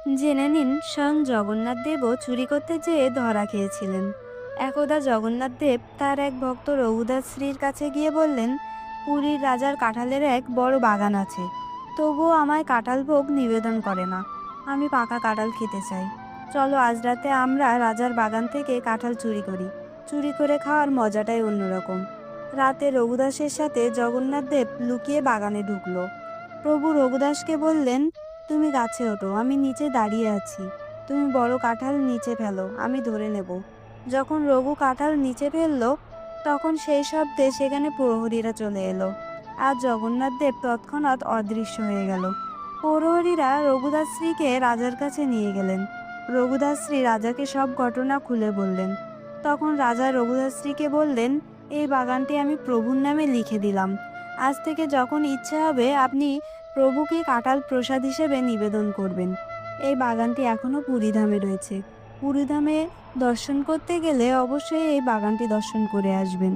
জেনে নিন, স্বয়ং জগন্নাথ দেবও চুরি করতে যেয়ে ধরা খেয়েছিলেন। একদা জগন্নাথ দেব তার এক ভক্ত রঘুদাস শ্রীর কাছে গিয়ে বললেন, পুরীর রাজার কাঁঠালের এক বড় বাগান আছে, তবুও আমায় কাঁঠাল ভোগ নিবেদন করে না। আমি পাকা কাঁঠাল খেতে চাই। চলো আজ রাতে আমরা রাজার বাগান থেকে কাঁঠাল চুরি করি। চুরি করে খাওয়ার মজাটাই অন্যরকম। রাতে রঘুদাসের সাথে জগন্নাথ দেব লুকিয়ে বাগানে ঢুকলো। প্রভু রঘুদাসকে বললেন, তুমি গাছে ওঠো, আমি নিচে দাঁড়িয়ে আছি। তুমি বড় কাঁঠাল নিচে ফেলো, আমি ধরে নেব। যখন রঘু কাঁঠাল নিচে ফেললো, তখন সেই শব্দে সেখানে প্রহরীরা চলে এলো। আর জগন্নাথ দেব তৎক্ষণাৎ অদৃশ্য হয়ে গেল। প্রহরীরা রঘুদাসশ্রীকে রাজার কাছে নিয়ে গেলেন। রঘুদাসশ্রী রাজাকে সব ঘটনা খুলে বললেন। তখন রাজা রঘুদাসশ্রীকে বললেন, এই বাগানটি আমি প্রভুর নামে লিখে দিলাম। আজ থেকে যখন ইচ্ছে হবে আপনি প্রভুকে কাঁঠাল প্রসাদ হিসেবে নিবেদন করবেন। এই বাগানটি এখনও পুরীধামে রয়েছে। পুরীধামে দর্শন করতে গেলে অবশ্যই এই বাগানটি দর্শন করে আসবেন।